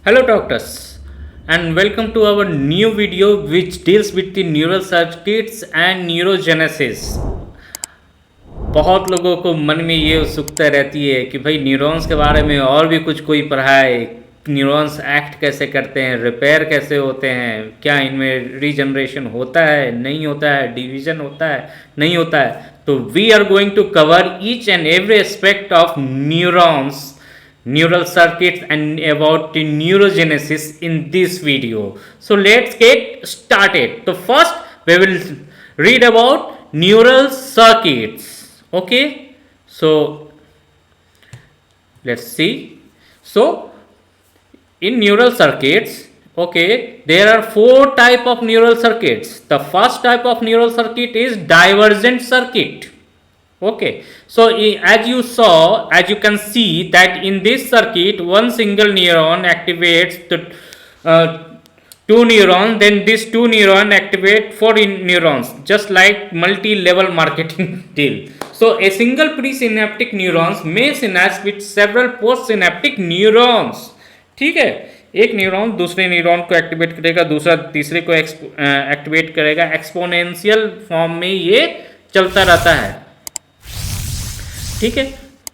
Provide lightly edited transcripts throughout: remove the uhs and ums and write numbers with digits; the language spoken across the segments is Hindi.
Hello doctors, and welcome to our new video which deals with the neural circuits and neurogenesis. बहुत लोगों को मन में ये उत्सुकता रहती है कि भाई न्यूरॉन्स के बारे में और भी कुछ कोई पढ़ाए, न्यूरॉन्स एक्ट कैसे करते हैं, रिपेयर कैसे होते हैं, क्या इनमें रीजनरेशन होता है नहीं होता है, डिवीजन होता है नहीं होता है. तो we are going to cover each and every aspect of neurons, neural circuits and about the neurogenesis in this video. So let's get started. So first we will read about neural circuits. Okay, so let's see. So in neural circuits, okay, there are four type of neural circuits. The first type of neural circuit is divergent circuit. Okay, so as you can see that in this circuit one single neuron activates the two neurons, then these two neurons activate four neurons, just like multi-level marketing deal. So a single presynaptic neurons may synapse with several postsynaptic neurons. ठीक है, एक न्यूरॉन दूसरे न्यूरॉन को एक्टिवेट करेगा, दूसरा तीसरे को एक्टिवेट करेगा. एक्सपोनेंशियल फॉर्म में ये चलता रहता है. ठीक है,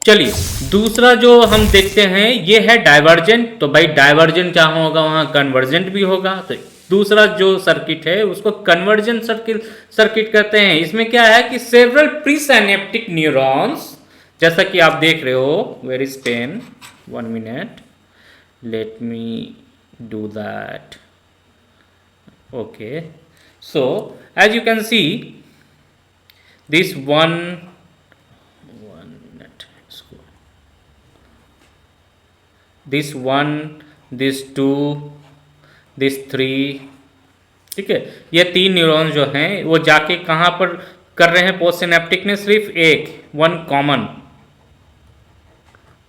चलिए दूसरा जो हम देखते हैं ये है डाइवर्जेंट. तो भाई डाइवर्जेंट जहाँ होगा वहाँ कन्वर्जेंट भी होगा. तो दूसरा जो सर्किट है उसको कन्वर्जेंट सर्किट कहते हैं. इसमें क्या है कि सेवरल प्रीसाइनेप्टिक न्यूरॉन्स, जैसा कि आप देख रहे हो, where is pen, 1 minute, let me do that. Okay, so as you can see this this 1, this 2, this 3. ठीक है, ये तीन न्यूरॉन जो हैं वो जाके कहाँ पर कर रहे हैं पोस्ट सिनेप्टिक ने, सिर्फ one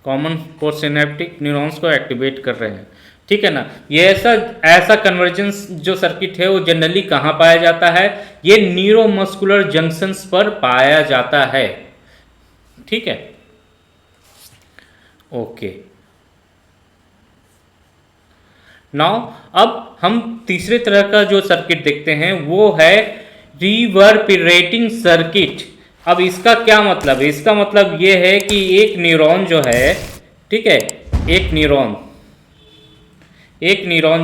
common post synaptic neurons को एक्टिवेट कर रहे हैं. ठीक है ना. ये ऐसा कन्वर्जेंस जो सर्किट है वो जनरली कहाँ पाया जाता है, ये न्यूरोमस्कुलर जंक्शंस पर पाया जाता है. ठीक है, ओके. नाउ अब हम तीसरे तरह का जो सर्किट देखते हैं वो है रिवर्बरेटिंग सर्किट. अब इसका क्या मतलब है? इसका मतलब ये है कि एक न्यूरॉन जो है, ठीक है, एक न्यूरॉन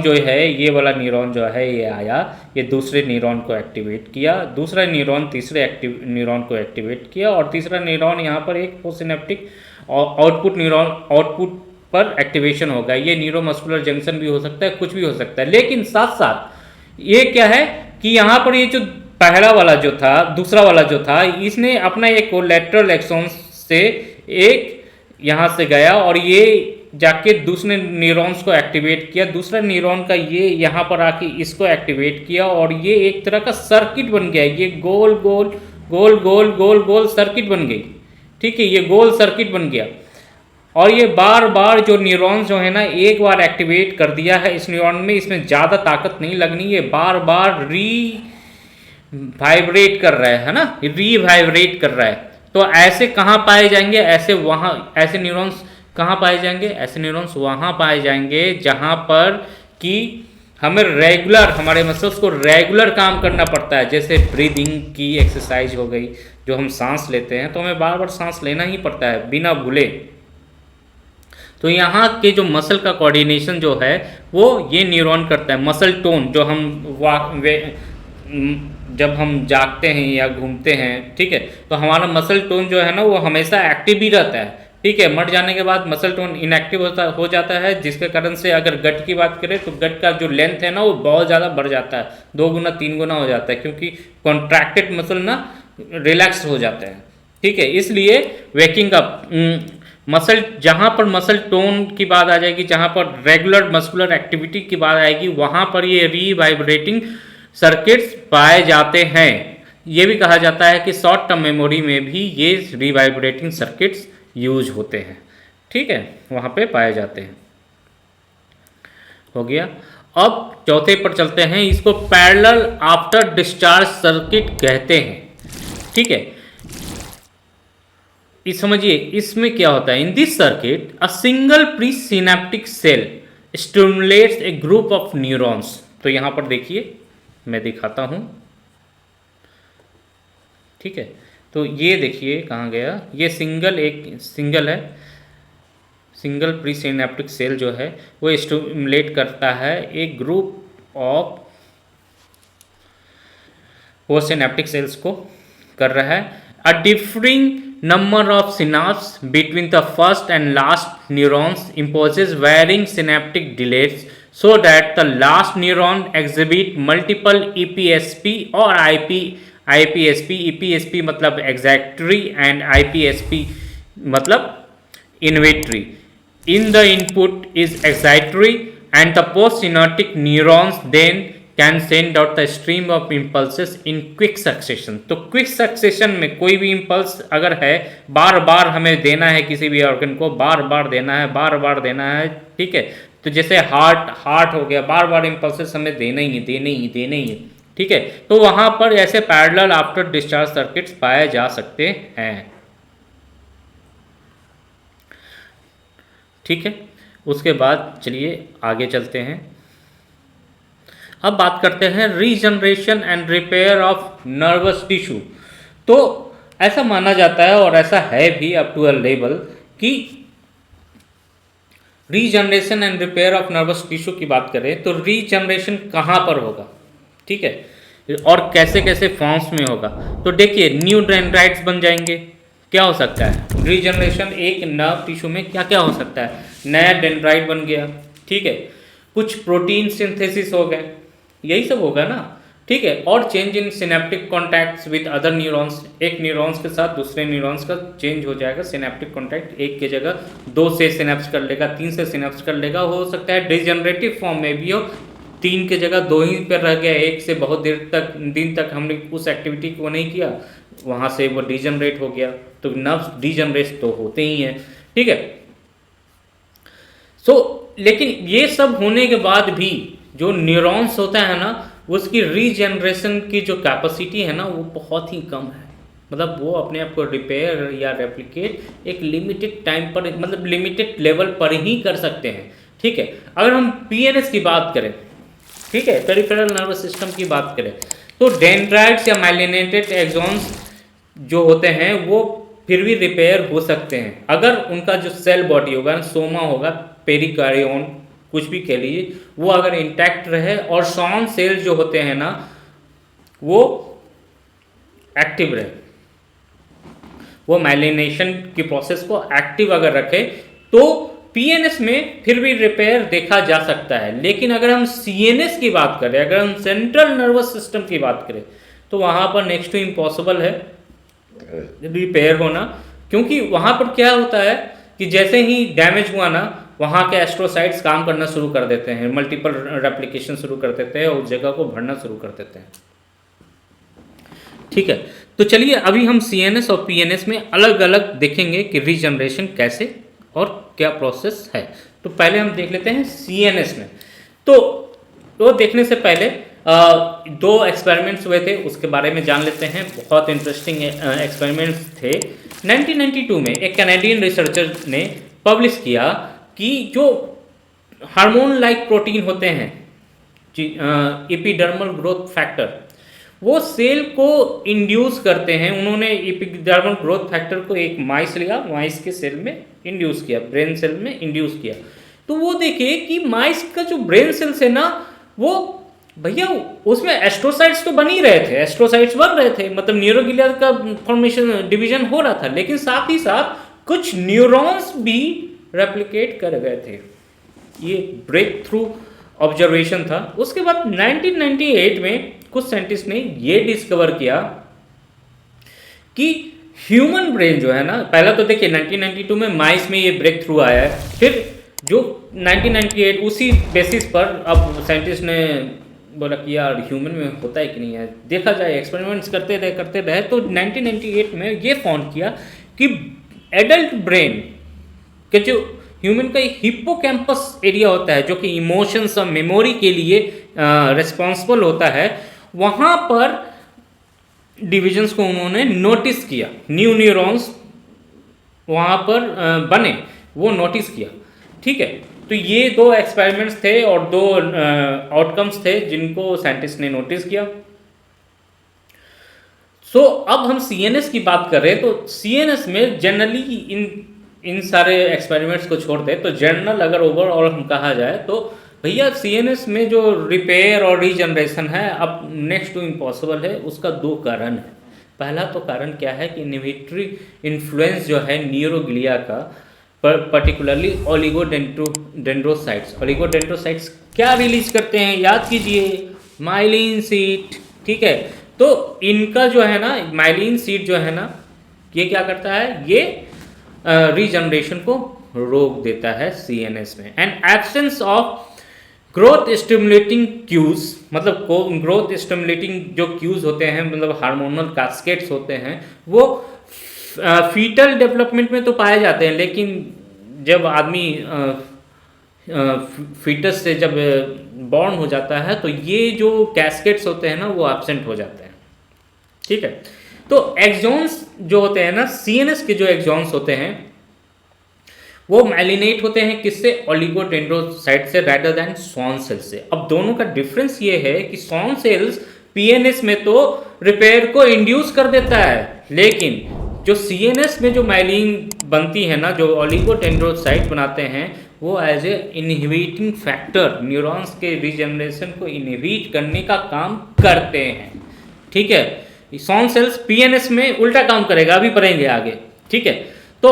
जो है, ये वाला न्यूरॉन जो है ये आया, ये दूसरे न्यूरॉन को एक्टिवेट किया, दूसरा न्यूरॉन तीसरे न्यूरॉन को एक्टिवेट किया, और तीसरा न्यूरॉन यहाँ पर एक पोस्टसिनेप्टिक आउटपुट पर एक्टिवेशन होगा. ये न्यूरोमस्कुलर जंक्शन भी हो सकता है, कुछ भी हो सकता है. लेकिन साथ साथ ये क्या है कि यहाँ पर ये जो पहला वाला जो था, दूसरा वाला जो था, इसने अपना एक कोलैटरल एक्सॉन से एक यहाँ से गया और ये जाके दूसरे न्यूरॉन्स को एक्टिवेट किया. दूसरा न्यूरॉन का ये यहाँ पर आके इसको एक्टिवेट किया और ये एक तरह का सर्किट बन गया. ये गोल गोल गोल गोल गोल गोल सर्किट बन गई. ठीक है, ये गोल सर्किट बन गया. और ये बार बार जो न्यूरॉन्स जो है ना, एक बार एक्टिवेट कर दिया है इस न्यूरॉन में, इसमें ज़्यादा ताकत नहीं लगनी, ये बार बार वाइब्रेट कर रहा है ना, रीवाइब्रेट कर रहा है. तो ऐसे कहाँ पाए जाएंगे? ऐसे न्यूरॉन्स कहाँ पाए जाएंगे? ऐसे न्यूरॉन्स वहाँ पाए जाएंगे जहाँ पर कि हमें रेगुलर, हमारे मसल्स को रेगुलर काम करना पड़ता है. जैसे ब्रीदिंग की एक्सरसाइज हो गई, जो हम सांस लेते हैं तो हमें बार बार सांस लेना ही पड़ता है बिना भूले. तो यहाँ के जो मसल का कोऑर्डिनेशन जो है वो ये न्यूरॉन करता है. मसल टोन जो जब हम जागते हैं या घूमते हैं, ठीक है, तो हमारा मसल टोन जो है ना वो हमेशा एक्टिव ही रहता है. ठीक है, मर जाने के बाद मसल टोन इनएक्टिव हो जाता है, जिसके कारण से अगर गट की बात करें तो गट का जो लेंथ है ना वो बहुत ज़्यादा बढ़ जाता है, 2 गुना 3 गुना हो जाता है, क्योंकि कॉन्ट्रैक्टेड मसल ना रिलैक्स हो जाते हैं. ठीक है, इसलिए वेकिंग अप मसल, जहाँ पर मसल टोन की बात आ जाएगी, जहाँ पर रेगुलर मस्कुलर एक्टिविटी की बात आएगी, वहाँ पर ये रीवाइब्रेटिंग सर्किट्स पाए जाते हैं. ये भी कहा जाता है कि शॉर्ट टर्म मेमोरी में भी ये रीवाइब्रेटिंग सर्किट्स यूज होते हैं. ठीक है, वहाँ पे पाए जाते हैं. हो गया. अब चौथे पर चलते हैं. इसको पैरेलल आफ्टर डिस्चार्ज सर्किट कहते हैं. ठीक है, इस समझिए इसमें क्या होता है, in this circuit a single presynaptic cell stimulates a group of neurons. तो यहां पर देखिए मैं दिखाता हूं, ठीक है। तो ये देखिए कहाँ गया, ये सिंगल है, सिंगल प्री सिनेप्टिक सेल जो है वो स्टिमुलेट करता है एक ग्रुप ऑफ, वो सिनेप्टिक सेल्स को कर रहा है। A differing number of synapse between the first and last neurons imposes varying synaptic delays so that the last neuron exhibit multiple EPSP और IPSP, EPSP मतलब executatory and IPSP मतलब inhibitory. In the input is excitatory and the postsynaptic neurons then can send out the stream of impulses in quick succession. तो quick succession में कोई भी impulse अगर है, बार बार हमें देना है, किसी भी ऑर्गन को बार बार देना है, बार बार देना है, ठीक है। तो जैसे हार्ट हो गया, बार बार इंपल्सेस हमें देने ही है, ठीक है। तो वहां पर ऐसे पैरेलल आफ्टर डिस्चार्ज सर्किट्स पाए जा सकते हैं, ठीक है। उसके बाद चलिए आगे चलते हैं। अब बात करते हैं regeneration and repair of nervous tissue. तो ऐसा माना जाता है और ऐसा है भी अप टू अ लेवल कि regeneration and repair of nervous tissue की बात करें तो रीजनरेशन कहाँ पर होगा, ठीक है, और कैसे कैसे फॉर्म्स में होगा। तो देखिए न्यू डेंड्राइट्स बन जाएंगे, क्या हो सकता है रीजनरेशन, एक नर्व टिश्यू में क्या क्या हो सकता है, नया डेंड्राइट बन गया, ठीक है, कुछ प्रोटीन सिंथेसिस हो गए, यही सब होगा ना, ठीक है। और change in synaptic contacts with other neurons, एक न्यूरॉन्स के साथ दूसरे न्यूरॉन्स का चेंज हो जाएगा, सिनेप्टिक कॉन्टैक्ट एक की जगह 2 से सिनेप्स कर लेगा, 3 से सिनेप्स कर लेगा, हो सकता है डिजनरेटिव फॉर्म में भी हो, 3 की जगह 2 ही पर रह गया, 1 से बहुत दिन तक हमने उस एक्टिविटी को नहीं किया, वहाँ से वो डिजनरेट हो गया। तो नर्व्स डिजनरेट तो होते ही हैं, ठीक है। लेकिन ये सब होने के बाद भी जो न्यूरॉन्स होता है ना, उसकी रीजनरेशन की जो कैपेसिटी है ना वो बहुत ही कम है। मतलब वो अपने आप को रिपेयर या रेप्लिकेट एक लिमिटेड टाइम पर, मतलब लिमिटेड लेवल पर ही कर सकते हैं, ठीक है। अगर हम पीएनएस की बात करें, ठीक है, पेरिफेरल नर्वस सिस्टम की बात करें, तो डेंड्राइट्स या माइलिनेटेड एक्सॉन्स जो होते हैं वो फिर भी रिपेयर हो सकते हैं अगर उनका जो सेल बॉडी होगा, सोमा होगा, पेरिकार्डियन कुछ भी कह लीजिए, वो अगर इंटैक्ट रहे और शॉन सेल जो होते हैं ना वो एक्टिव रहे, वो माइलिनेशन की प्रोसेस को एक्टिव अगर रखे तो पीएनएस में फिर भी रिपेयर देखा जा सकता है। लेकिन अगर हम सीएनएस की बात करें, अगर हम सेंट्रल नर्वस सिस्टम की बात करें, तो वहां पर नेक्स्ट टू इम्पॉसिबल है रिपेयर होना, क्योंकि वहां पर क्या होता है कि जैसे ही डैमेज हुआ ना, वहाँ के एस्ट्रोसाइट्स काम करना शुरू कर देते हैं, मल्टीपल रेप्लिकेशन शुरू कर देते हैं और उस जगह को भरना शुरू कर देते हैं, ठीक है। तो चलिए अभी हम सीएनएस और पीएनएस में अलग अलग देखेंगे कि रीजनरेशन कैसे और क्या प्रोसेस है। तो पहले हम देख लेते हैं सीएनएस में। तो देखने से पहले 2 एक्सपेरिमेंट्स हुए थे, उसके बारे में जान लेते हैं। बहुत इंटरेस्टिंग एक्सपेरिमेंट्स थे। 1992 में एक कैनेडियन रिसर्चर ने पब्लिश किया कि जो हार्मोन लाइक प्रोटीन होते हैं, एपिडर्मल ग्रोथ फैक्टर, वो सेल को इंड्यूस करते हैं। उन्होंने एपिडर्मल ग्रोथ फैक्टर को एक माइस लिया, माइस के सेल में इंड्यूस किया, ब्रेन सेल में इंड्यूस किया। तो वो देखिए कि माइस का जो ब्रेन सेल्स है ना, वो भैया उसमें एस्ट्रोसाइट्स तो बन ही रहे थे, एस्ट्रोसाइट्स बन रहे थे, मतलब न्यूरोग्लिया का फॉर्मेशन डिवीजन हो रहा था, लेकिन साथ ही साथ कुछ न्यूरॉन्स भी रेप्लिकेट कर गए थे। ये ब्रेक थ्रू ऑब्जर्वेशन था। उसके बाद 1998 में कुछ साइंटिस्ट ने ये डिस्कवर किया कि ह्यूमन ब्रेन जो है ना, पहला तो देखिए 1992 में माइस में ये ब्रेक थ्रू आया है, फिर जो 1998 उसी बेसिस पर अब साइंटिस्ट ने बोला कि यार ह्यूमन में होता है कि नहीं है, देखा जाए, एक्सपेरिमेंट्स करते रहे। तो 1998 में ये फाउंड किया कि एडल्ट ब्रेन कि जो ह्यूमन का हिप्पोकैम्पस एरिया होता है जो कि इमोशंस और मेमोरी के लिए रिस्पॉन्सिबल होता है, वहाँ पर डिविजन्स को उन्होंने नोटिस किया, न्यू न्यूरॉन्स वहाँ पर बने, वो नोटिस किया। ठीक है, तो ये दो एक्सपेरिमेंट्स थे और दो आउटकम्स थे जिनको साइंटिस्ट ने नोटिस किया। सो अब हम सीएनएस की बात कर रहे हैं, तो सीएनएस में जनरली इन सारे एक्सपेरिमेंट्स को छोड़ दें तो जनरल अगर ओवरऑल हम कहा जाए तो भैया सीएनएस में जो रिपेयर और रीजनरेशन है अब नेक्स्ट टू इम्पॉसिबल है। उसका दो कारण है। पहला तो कारण क्या है कि इनहिबिटरी इन्फ्लुएंस जो है न्यूरोग्लिया का, पर्टिकुलरली ओलिगोडेंड्रोसाइट्स। ओलिगोडेंड्रोसाइट्स क्या रिलीज करते हैं, याद कीजिए, माइलिन सीट। ठीक है, तो इनका जो है ना माइलिन सीट जो है ना, ये क्या करता है, ये रीजनरेशन को रोक देता है सीएनएस में। And absence of growth stimulating cues, मतलब ग्रोथ स्टिमुलेटिंग जो क्यूज होते हैं, मतलब हार्मोनल कास्केट्स होते हैं, वो फीटल डेवलपमेंट में तो पाए जाते हैं, लेकिन जब आदमी फीटस से जब बॉर्न हो जाता है तो ये जो कैस्केट्स होते हैं ना वो एब्सेंट हो जाते हैं। ठीक है, तो एक्सॉन्स जो होते हैं ना, सीएनएस के जो एक्सॉन्स होते हैं वो माइलिनेट होते हैं किससे, ओलिगोडेंड्रोसाइट से rather than Schwann सेल्स से। अब दोनों का डिफरेंस ये है कि Schwann सेल्स पीएनएस में तो रिपेयर को इंड्यूस कर देता है, लेकिन जो सीएनएस में जो माइलिन बनती है ना, जो ओलिगोडेंड्रोसाइट बनाते हैं, वो as a inhibiting factor neurons के रीजनरेशन को इनहिबिट करने का काम करते हैं। ठीक है, Schwann सेल्स पीएनएस में उल्टा काम करेगा, अभी पढ़ेंगे आगे। ठीक है, तो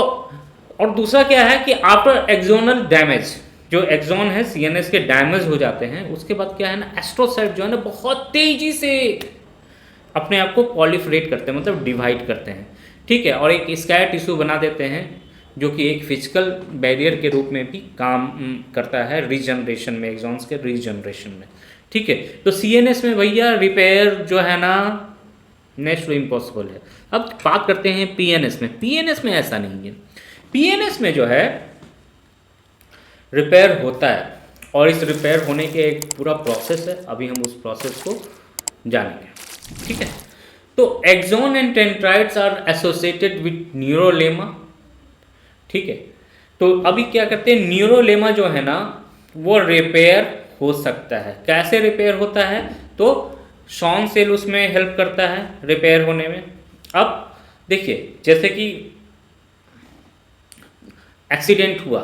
और दूसरा क्या है कि आफ्टर एक्सोनल डैमेज, जो एक्सोन है सीएनएस के डैमेज हो जाते हैं, उसके बाद क्या है ना, एस्ट्रोसाइट जो है ना बहुत तेजी से अपने आप को पॉलिफरेट करते हैं, मतलब डिवाइड करते हैं। ठीक है, और एक स्कार टिश्यू बना देते हैं जो कि एक फिजिकल बैरियर के रूप में भी काम करता है रीजनरेशन में, एक्सॉन्स के रीजनरेशन में। ठीक है, तो सीएनएस में भैया रिपेयर जो है ना नेक्स्ट टू इम्पॉसिबल है। अब बात करते हैं पीएनएस में। पीएनएस में ऐसा नहीं है। पीएनएस में जो है रिपेयर होता है, और इस रिपेयर होने के एक पूरा प्रोसेस है, अभी हम उस प्रोसेस को जानेंगे। ठीक है, तो axon and dendrites are associated with neurolemma. ठीक है, तो अभी क्या करते हैं, न्यूरोलेमा जो है ना वो रिपेयर हो सकता है। कैसे रिपेयर होता है, तो Schwann सेल उसमें हेल्प करता है रिपेयर होने में। अब देखिए, जैसे कि एक्सीडेंट हुआ,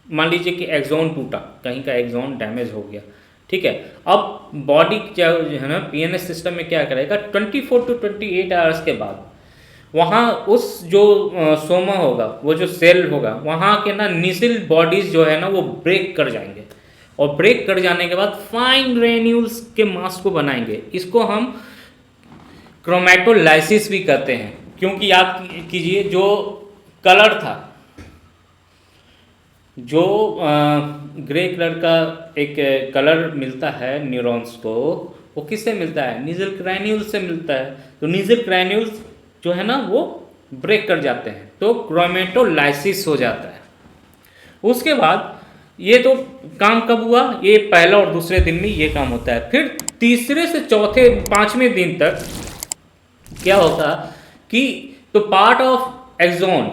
मान लीजिए कि एक्सॉन टूटा, कहीं का एक्सॉन डैमेज हो गया। ठीक है, अब बॉडी क्या है ना, पीएनएस सिस्टम में क्या करेगा, 24 to 28 आवर्स के बाद वहाँ उस जो सोमा होगा, वो जो सेल होगा, वहाँ के ना निसिल बॉडीज जो है ना वो ब्रेक कर जाएंगे, और ब्रेक कर जाने के बाद फाइन ग्रेन्यूल्स के मास को बनाएंगे। इसको हम क्रोमेटोलाइसिस भी कहते हैं, क्योंकि याद कीजिए जो कलर था, जो ग्रे कलर का एक कलर मिलता है न्यूरॉन्स को, वो किससे मिलता है, नीजल ग्रैन्यूल्स से मिलता है। तो नीजल ग्रैन्यूल्स जो है ना वो ब्रेक कर जाते हैं, तो क्रोमेटोलाइसिस हो जाता है। उसके बाद ये तो काम कब हुआ, ये पहला और दूसरे दिन में ये काम होता है। फिर तीसरे से चौथे 5वें दिन तक क्या होता कि तो part of axon,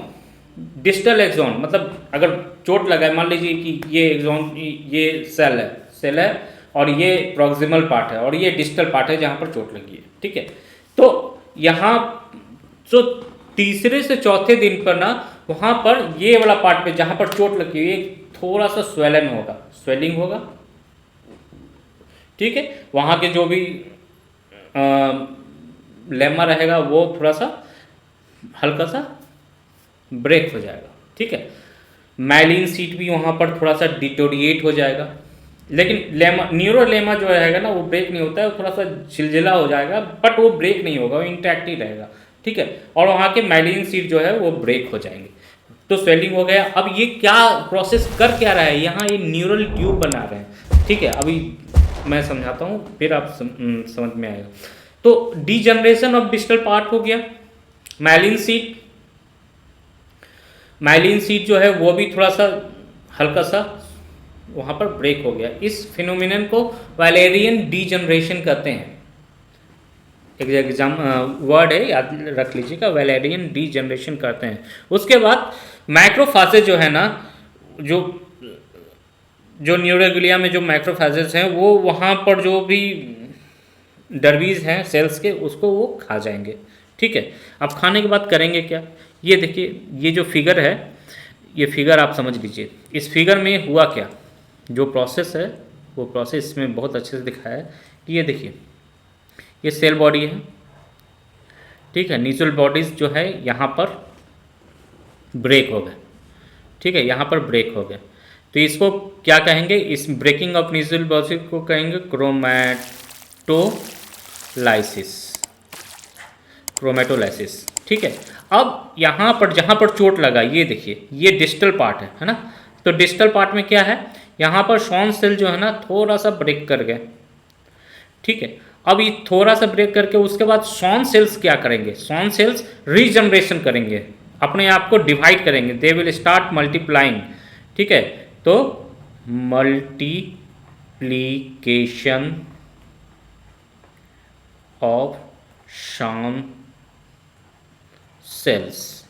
distal axon, मतलब अगर चोट लगा है, मान लीजिए कि ये एक्सॉन, ये सेल है और ये प्रॉक्सिमल पार्ट है और ये डिस्टल पार्ट है जहाँ पर चोट लगी है। ठीक है, तो यहाँ जो तीसरे से चौथे दिन पर ना, वहाँ पर ये वाला पार्ट पे जहाँ पर चोट लगी है थोड़ा सा स्वेलिंग होगा। ठीक है, वहाँ के जो भी लेमा रहेगा वो थोड़ा सा हल्का सा ब्रेक हो जाएगा। ठीक है, माइलिन सीट भी वहाँ पर थोड़ा सा डिटोरिएट हो जाएगा, लेकिन लेमा, न्यूरोलेमा जो रहेगा ना वो ब्रेक नहीं होता है, वो थोड़ा सा झिलझिला हो जाएगा, बट वो ब्रेक नहीं होगा, वो इंटैक्ट ही रहेगा। ठीक है, और वहाँ के माइलिन सीट जो है वो ब्रेक हो जाएंगे। तो स्वेलिंग हो गया। अब ये क्या प्रोसेस कर क्या रहा है, यहाँ ये न्यूरल ट्यूब बना रहे हैं। ठीक है, अभी मैं समझाता हूँ, फिर आप समझ में आएगा। तो डीजनरेशन ऑफ डिस्टल पार्ट हो गया, माइलिन सीट जो है वो भी थोड़ा सा हल्का सा वहाँ पर ब्रेक हो गया। इस फिनोमिनन को वैलेरियन डीजनरेशन कहते हैं। एक एग्जाम वर्ड है, याद रख लीजिएगा, वेलेरियन डीजनरेशन करते हैं। उसके बाद मैक्रोफाजेज जो है ना, जो जो न्यूरोग्लिया में जो मैक्रोफाजेज हैं वो वहाँ पर जो भी डरवीज हैं सेल्स के उसको वो खा जाएंगे। ठीक है, अब खाने के बाद करेंगे क्या, ये देखिए, ये जो फिगर है, ये फिगर आप समझ लीजिए। इस फिगर में हुआ क्या, जो प्रोसेस है वो प्रोसेस इसमें बहुत अच्छे से दिखाया है कि ये देखिए, ये सेल बॉडी है। ठीक है, न्यूक्लियर बॉडीज जो है यहाँ पर ब्रेक हो गए। ठीक है, यहाँ पर ब्रेक हो गए, तो इसको क्या कहेंगे, इस ब्रेकिंग ऑफ न्यूक्लियर बॉडीज को कहेंगे क्रोमैटोलाइसिस। क्रोमैटोलाइसिस। ठीक है, अब यहाँ पर जहाँ पर चोट लगा, ये देखिए, ये डिस्टल पार्ट है ना, तो डिस्टल पार्ट में क्या है, यहाँ पर शॉन सेल जो है ना थोड़ा सा ब्रेक कर गए। ठीक है, अब ये थोड़ा सा ब्रेक करके उसके बाद शॉन सेल्स क्या करेंगे, शॉन सेल्स रीजनरेशन करेंगे, अपने आप को डिवाइड करेंगे, दे विल स्टार्ट मल्टीप्लाइंग। ठीक है, तो मल्टीप्लीकेशन ऑफ शॉन सेल्स,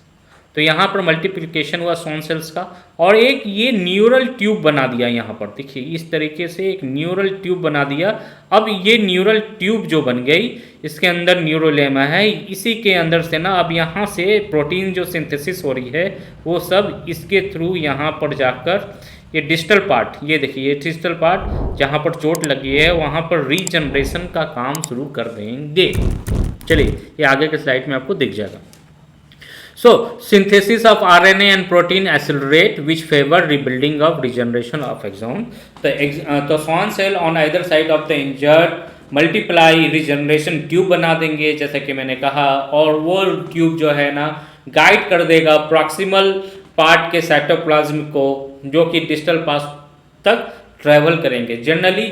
तो यहाँ पर मल्टीप्लिकेशन हुआ शॉन सेल्स का, और एक ये न्यूरल ट्यूब बना दिया यहाँ पर, देखिए इस तरीके से एक न्यूरल ट्यूब बना दिया। अब ये न्यूरल ट्यूब जो बन गई, इसके अंदर न्यूरोलेमा है, इसी के अंदर से ना अब यहाँ से प्रोटीन जो सिंथेसिस हो रही है वो सब इसके थ्रू यहाँ पर जाकर ये डिस्टल पार्ट, ये देखिए, ये डिस्टल पार्ट जहाँ पर चोट लगी है वहाँ पर रीजनरेशन का काम शुरू कर देंगे। चलिए, ये आगे के स्लाइड में आपको दिख जाएगा। So, synthesis of RNA and protein accelerate which favor rebuilding of regeneration of axon. The swan cell on either side of the injured multiply regeneration tube बना देंगे जैसे कि मैंने कहा, और वो ट्यूब जो है ना गाइड कर देगा प्रॉक्सिमल पार्ट के साइटोप्लाज्म को जो कि डिस्टल पार्ट तक ट्रेवल करेंगे। जनरली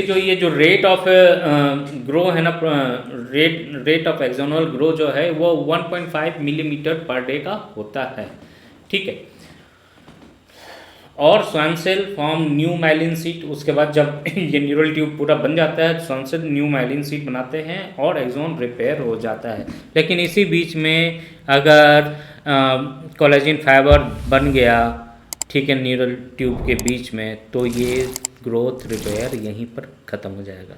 जो ये जो रेट ऑफ ग्रो है ना, रेट ऑफ एक्सोनल ग्रो जो है वो 1.5 मिलीमीटर पर डे का होता है। ठीक है, और Schwann cell form new myelin sheath, उसके बाद जब ये न्यूरल ट्यूब पूरा बन जाता है Schwann cell new myelin sheath बनाते हैं और एक्सोन रिपेयर हो जाता है। लेकिन इसी बीच में अगर कोलेजन फाइबर बन गया, ठीक है, न्यूरल ट्यूब के बीच में, तो ये ग्रोथ रिपेयर यहीं पर ख़त्म हो जाएगा।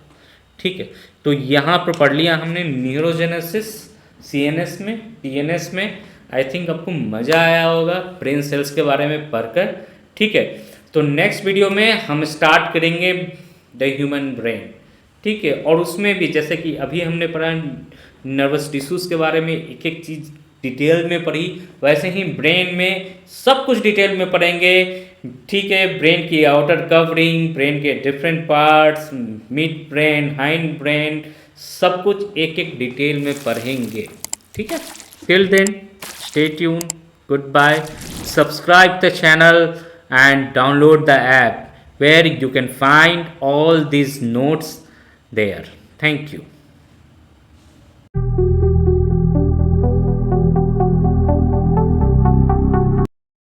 ठीक है, तो यहाँ पर पढ़ लिया हमने न्यूरोजेनेसिस सीएनएस में, टीएनएस में। आई थिंक आपको मज़ा आया होगा ब्रेन सेल्स के बारे में पढ़कर। ठीक है, तो नेक्स्ट वीडियो में हम स्टार्ट करेंगे द ह्यूमन ब्रेन। ठीक है, और उसमें भी जैसे कि अभी हमने पढ़ा नर्वस टिश्यूज़ के बारे में, एक एक चीज़ डिटेल में पढ़ी, वैसे ही ब्रेन में सब कुछ डिटेल में पढ़ेंगे। ठीक है, ब्रेन की आउटर कवरिंग, ब्रेन के different parts, mid brain, hind brain, सब कुछ एक एक डिटेल में पढ़ेंगे। ठीक है, till then stay tune, good bye, subscribe the channel and download the app where you can find all these notes there. Thank you.